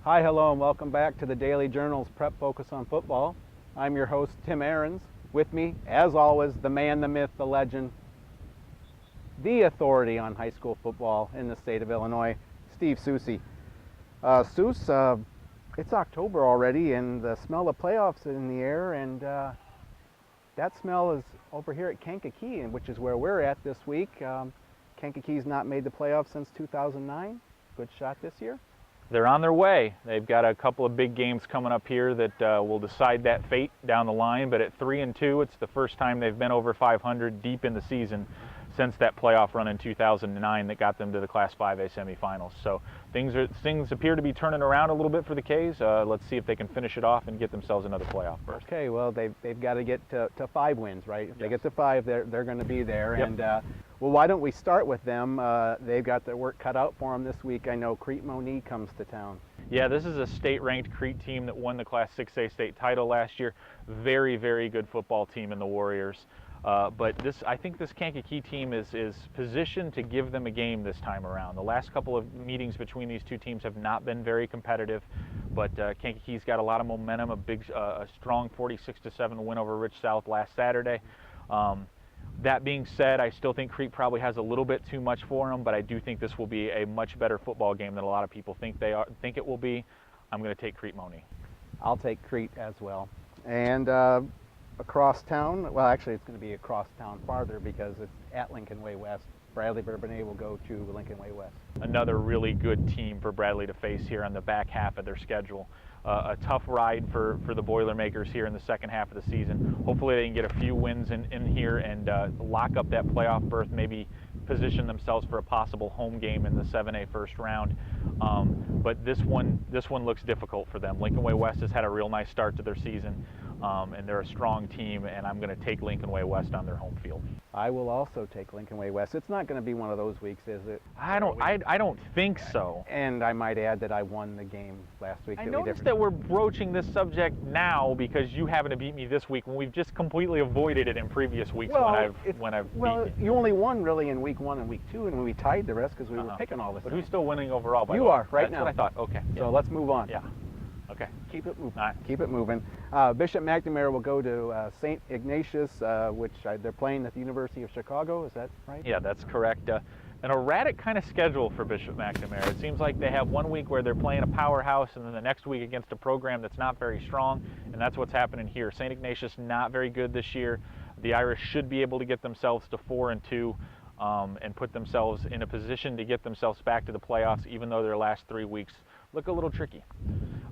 Hi, hello, and welcome back to the Daily Journal's Prep Focus on Football. I'm your host, Tim Ahrens. With me, as always, the man, the myth, the legend, the authority on high school football in the state of Illinois, Steve Soucie. Souce, it's October already, and the smell of playoffs is in the air, and that smell is over here at Kankakee, which is where we're at this week. Kankakee's not made the playoffs since 2009. Good shot this year. They're on their way. They've got a couple of big games coming up here that will decide that fate down the line. But at 3-2, it's the first time they've been over 500 deep in the season since that playoff run in 2009 that got them to the Class 5A semifinals. So things appear to be turning around a little bit for the K's. Let's see if they can finish it off and get themselves another playoff berth. Okay, well they've got to get to 5 wins, right? If they get to 5, they're going to be there. Yep. And well, why don't we start with them? They've got their work cut out for them this week. I know Crete-Monee comes to town. Yeah, this is a state-ranked Crete team that won the Class 6A state title last year. Very, very good football team in the Warriors. But I think this Kankakee team is positioned to give them a game this time around. The last couple of meetings between these two teams have not been very competitive, but Kankakee's got a lot of momentum, a strong 46-7 win over Rich South last Saturday. That being said, I still think Crete probably has a little bit too much for them, but I do think this will be a much better football game than a lot of people think it will be. I'm going to take Crete-Monee. I'll take Crete as well. And across town, well, actually it's going to be across town farther because it's at Lincoln Way West. Bradley Bourbonnais will go to Lincoln Way West. Another really good team for Bradley to face here on the back half of their schedule. A tough ride for the Boilermakers here in the second half of the season. Hopefully they can get a few wins in here and lock up that playoff berth, maybe position themselves for a possible home game in the 7A first round. But this one looks difficult for them. Lincoln Way West has had a real nice start to their season, and they're a strong team, and I'm going to take Lincoln Way West on their home field. I will also take Lincoln Way West. It's not going to be one of those weeks, is it? I don't think so. And I might add that I won the game last week. I noticed that we're broaching this subject now because you happen to beat me this week when we've just completely avoided it in previous weeks when I've beaten you. You only won really in week 1 and week 2, and we tied the rest because we were picking all this. But who's still winning overall? By you the way? are right That's now. What I thought. Okay. So Yeah. let's move on. Yeah. Okay. Keep it moving. All right. Keep it moving. Bishop McNamara will go to St. Ignatius, which they're playing at the University of Chicago. Is that right? Yeah, that's correct. An erratic kind of schedule for Bishop McNamara. It seems like they have one week where they're playing a powerhouse and then the next week against a program that's not very strong, and that's what's happening here. St. Ignatius not very good this year. The Irish should be able to get themselves to 4-2 and put themselves in a position to get themselves back to the playoffs, even though their last 3 weeks look a little tricky.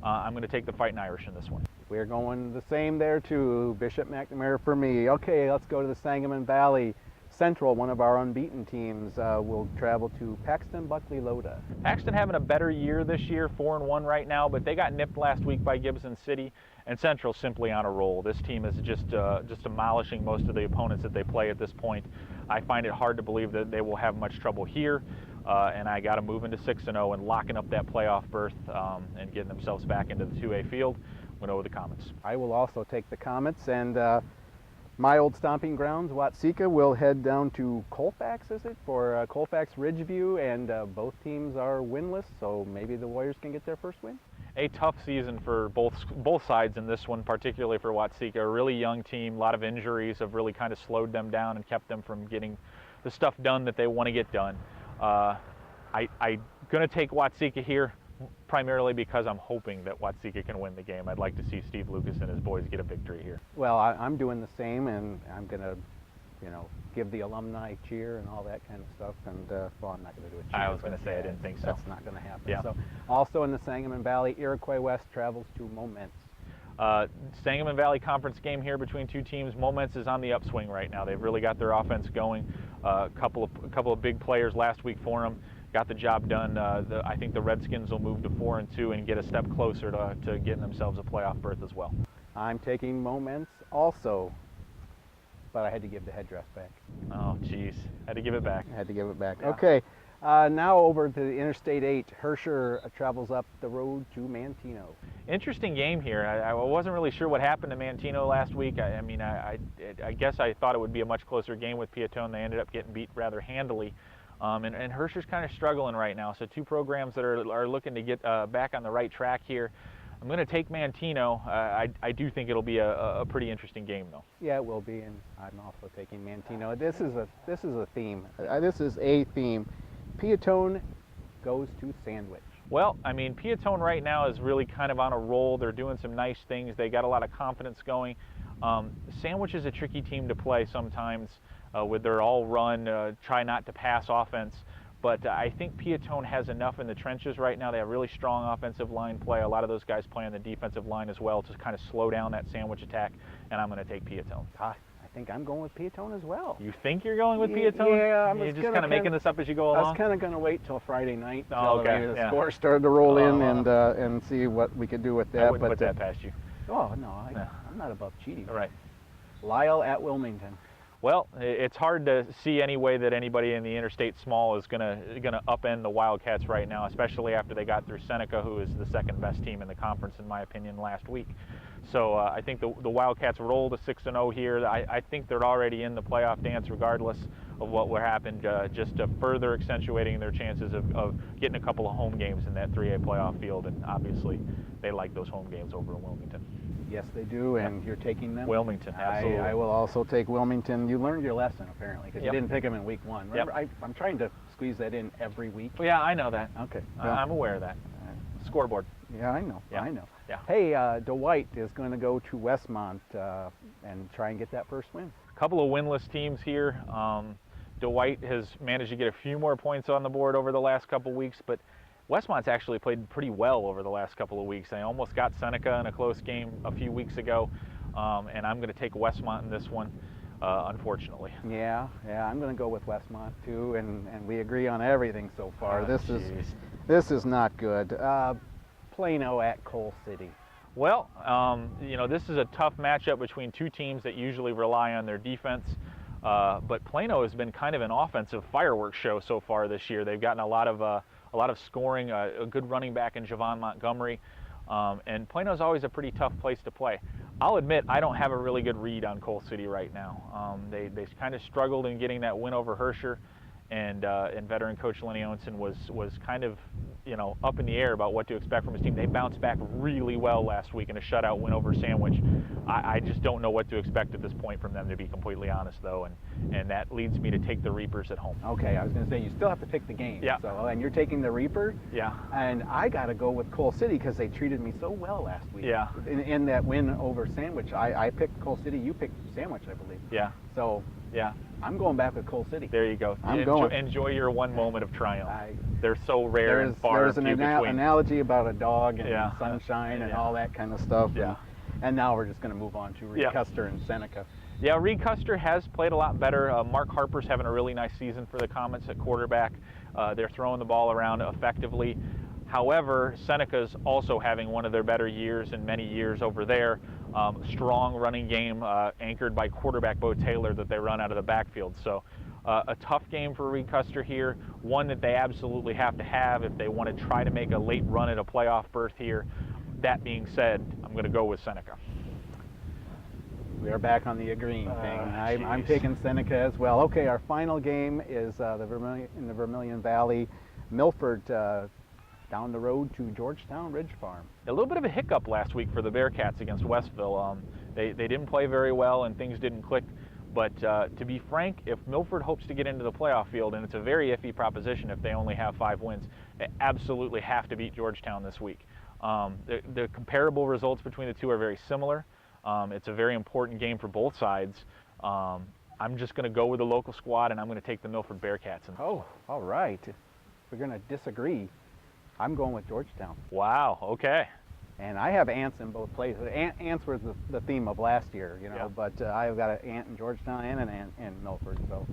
I'm going to take the Fighting Irish in this one. We're going the same there too. Bishop McNamara for me. Okay, let's go to the Sangamon Valley. Central, one of our unbeaten teams, will travel to Paxton Buckley Loda. Paxton having a better year this year, 4-1 right now, but they got nipped last week by Gibson City, and Central simply on a roll. This team is just demolishing most of the opponents that they play at this point. I find it hard to believe that they will have much trouble here, and I got to move into 6-0 and locking up that playoff berth and getting themselves back into the 2A field. Went over the Comets. I will also take the Comets, and my old stomping grounds, Watseka, will head down to Colfax, is it, for Colfax Ridgeview, and both teams are winless, so maybe the Warriors can get their first win? A tough season for both sides in this one, particularly for Watseka. A really young team, a lot of injuries have really kind of slowed them down and kept them from getting the stuff done that they want to get done. I'm going to take Watseka here, primarily because I'm hoping that Watseka can win the game. I'd like to see Steve Lucas and his boys get a victory here. Well, I'm doing the same, and I'm going to, give the alumni cheer and all that kind of stuff. And well, I'm not going to do a cheer. I was going to say I didn't think so. That's not going to happen. Yeah. So, also in the Sangamon Valley, Iroquois West travels to Momence. Sangamon Valley Conference game here between two teams. Momence is on the upswing right now. They've really got their offense going. A couple of big players last week for them. Got the job done. I think the Redskins will move to 4-2 and get a step closer to getting themselves a playoff berth as well. I'm taking Momence also, but I had to give the headdress back. Oh, geez. Had to give it back. I had to give it back. Yeah. Okay, now over to the Interstate 8. Herscher travels up the road to Manteno. Interesting game here. I wasn't really sure what happened to Manteno last week. I guess I thought it would be a much closer game with Piatone. They ended up getting beat rather handily. And Herscher's kind of struggling right now. So two programs that are looking to get back on the right track here. I'm going to take Manteno. I do think it'll be a pretty interesting game, though. Yeah, it will be, and I'm also taking Manteno. This is a theme. This is a theme. Piatone goes to Sandwich. Well, I mean, Piatone right now is really kind of on a roll. They're doing some nice things. They got a lot of confidence going. Sandwich is a tricky team to play sometimes with their all-run, try not to pass offense. But I think Piatone has enough in the trenches right now. They have really strong offensive line play. A lot of those guys play on the defensive line as well to kind of slow down that Sandwich attack, and I'm going to take Piatone. I think I'm going with Piatone as well. You think you're going with Piatone? Yeah. You're just kind of making this up as you go along? I was kind of going to wait till Friday night Oh, until okay. the score started to roll in and see what we could do with that. I wouldn't put that past you. Oh, no, I'm not above cheating. All right. Lyle at Wilmington. Well, it's hard to see any way that anybody in the Interstate Small is gonna upend the Wildcats right now, especially after they got through Seneca, who is the second best team in the conference in my opinion last week. So I think the Wildcats roll to 6-0 here. I think they're already in the playoff dance regardless of what will happen, just further accentuating their chances of getting a couple of home games in that 3A playoff field, and obviously they like those home games over in Wilmington. Yes, they do, and you're taking them? Wilmington, absolutely. I will also take Wilmington. You learned your lesson, apparently, because you didn't pick them in week one. Remember, I'm trying to squeeze that in every week. Well, yeah, I know that. Okay. I'm aware of that. Scoreboard. Yeah, I know. Yeah. I know. Yeah. Hey, Dwight is going to go to Westmont and try and get that first win. A couple of winless teams here. Dwight has managed to get a few more points on the board over the last couple weeks, but Westmont's actually played pretty well over the last couple of weeks. They almost got Seneca in a close game a few weeks ago, and I'm going to take Westmont in this one, unfortunately. Yeah, I'm going to go with Westmont too, and we agree on everything so far. This is not good. Plano at Coal City. Well, this is a tough matchup between two teams that usually rely on their defense. But Plano has been kind of an offensive fireworks show so far this year. They've gotten a lot of scoring, a good running back in Javon Montgomery, and Plano's always a pretty tough place to play. I'll admit I don't have a really good read on Coal City right now. They kind of struggled in getting that win over Herscher, and veteran coach Lenny Owenson was kind of up in the air about what to expect from his team. They bounced back really well last week in a shutout win over Sandwich. I just don't know what to expect at this point from them, to be completely honest, though, and that leads me to take the Reapers at home. Okay, I was going to say you still have to pick the game. Yeah. So, and you're taking the Reaper. Yeah. And I got to go with Coal City because they treated me so well last week. Yeah. In that win over Sandwich, I picked Coal City. You picked Sandwich, I believe. Yeah. So. Yeah. I'm going back with Coal City. There you go. Enjoy your one moment of triumph. They're so rare and far There's an analogy about a dog and sunshine and all that kind of stuff. Yeah. And now we're just going to move on to Reed Custer and Seneca. Yeah, Reed Custer has played a lot better. Mark Harper's having a really nice season for the Comets at quarterback. They're throwing the ball around effectively. However, Seneca's also having one of their better years in many years over there. Strong running game anchored by quarterback Bo Taylor that they run out of the backfield. So a tough game for Reed Custer here, one that they absolutely have to have if they want to try to make a late run at a playoff berth here. That being said, I'm going to go with Seneca. We are back on the agreeing thing. I'm taking Seneca as well. Okay, our final game is in the Vermilion Valley. Milford down the road to Georgetown Ridge Farm. A little bit of a hiccup last week for the Bearcats against Westville. They didn't play very well and things didn't click. But to be frank, if Milford hopes to get into the playoff field, and it's a very iffy proposition if they only have 5 wins, they absolutely have to beat Georgetown this week. The comparable results between the two are very similar. It's a very important game for both sides. I'm just going to go with the local squad, and I'm going to take the Milford Bearcats. Oh, all right. We're going to disagree. I'm going with Georgetown. Wow, okay. And I have ants in both places. Ants were the theme of last year, but I've got an ant in Georgetown and an ant in Milford, so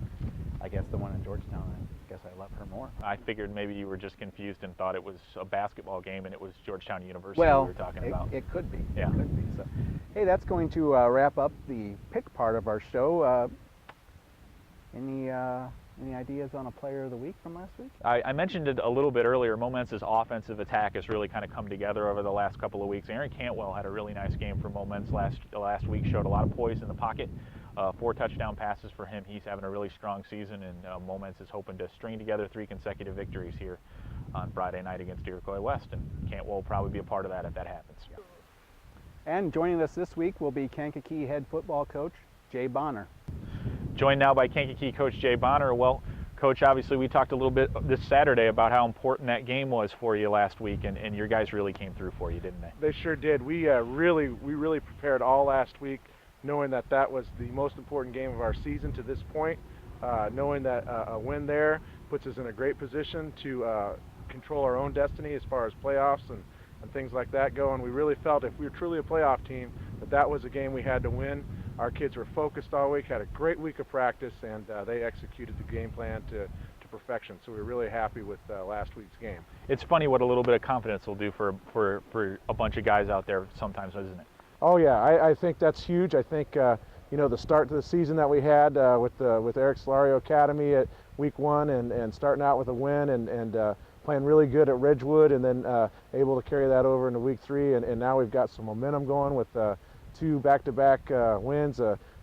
I guess the one in Georgetown, I guess I love her more. I figured maybe you were just confused and thought it was a basketball game and it was Georgetown University we were talking about. It could be. Yeah. It could be. So, hey, that's going to wrap up the pick part of our show. Any ideas on a player of the week from last week? I mentioned it a little bit earlier. Momence's offensive attack has really kind of come together over the last couple of weeks. Aaron Cantwell had a really nice game for Moments last week, showed a lot of poise in the pocket. 4 touchdown passes for him. He's having a really strong season, and Moments is hoping to string together 3 consecutive victories here on Friday night against Iroquois West, and Cantwell will probably be a part of that if that happens. And joining us this week will be Kankakee head football coach Jay Bonner. Joined now by Kankakee coach Jay Bonner. Well, Coach, obviously we talked a little bit this Saturday about how important that game was for you last week, and your guys really came through for you, didn't they? They sure did. We really prepared all last week, knowing that that was the most important game of our season to this point. Knowing that a win there puts us in a great position to control our own destiny as far as playoffs and things like that go. And we really felt if we were truly a playoff team, that was a game we had to win. Our kids were focused all week, had a great week of practice, and they executed the game plan to perfection. So we're really happy with last week's game. It's funny what a little bit of confidence will do for a bunch of guys out there sometimes, isn't it? Oh yeah, I think that's huge. I think you know, the start to the season that we had with Eric Solario Academy at week 1 and starting out with a win and playing really good at Ridgewood, and then able to carry that over into week 3, and now we've got some momentum going with 2 back-to-back wins.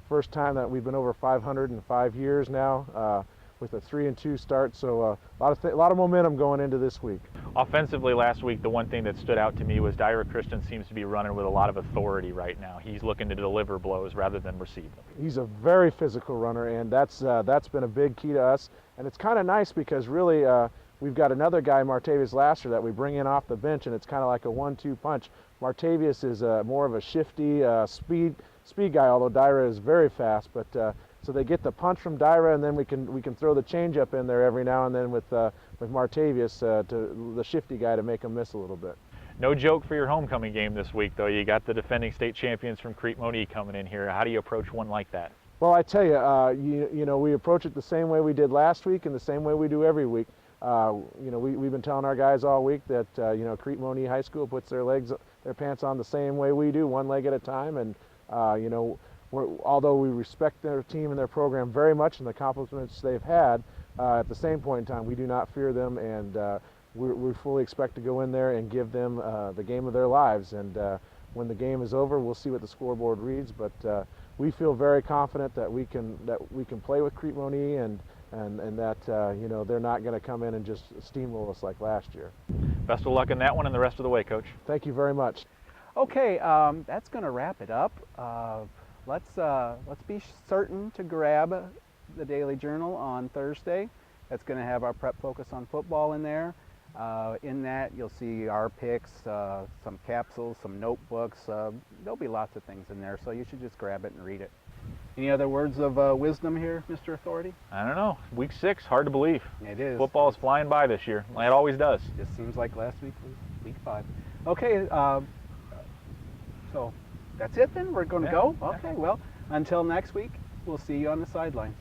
First time that we've been over 500 in 5 years now, with a 3-2 start. So a lot of momentum going into this week. Offensively last week, the one thing that stood out to me was Dyra Christian seems to be running with a lot of authority right now. He's looking to deliver blows rather than receive them. He's a very physical runner, and that's been a big key to us. And it's kind of nice because really we've got another guy, Martavius Lasser, that we bring in off the bench, and it's kind of like a 1-2 punch. Martavius is more of a shifty speed guy, although Dyra is very fast. But so they get the punch from Dyra, and then we can throw the changeup in there every now and then with Martavius, to the shifty guy, to make him miss a little bit. No joke for your homecoming game this week, though. You got the defending state champions from Crete-Monee coming in here. How do you approach one like that? Well, I tell you, you know, we approach it the same way we did last week and the same way we do every week. You know, we've been telling our guys all week that you know, Crete-Monee High School puts their pants on the same way we do, one leg at a time, and you know, although we respect their team and their program very much and the accomplishments they've had, at the same point in time, we do not fear them, and we fully expect to go in there and give them the game of their lives. And when the game is over, we'll see what the scoreboard reads, but we feel very confident that we can play with Crete-Monee, and that you know, they're not going to come in and just steamroll us like last year. Best of luck in that one and the rest of the way, Coach. Thank you very much. Okay, that's going to wrap it up. Let's be certain to grab the Daily Journal on Thursday. That's going to have our prep focus on football in there. In that, you'll see our picks, some capsules, some notebooks. There'll be lots of things in there, so you should just grab it and read it. Any other words of wisdom here, Mr. Authority? I don't know. Week 6, hard to believe. It is. Football is flying by this year. It always does. Just seems like last week was week 5. Okay, so that's it then? We're going to go? Okay, well, until next week, we'll see you on the sidelines.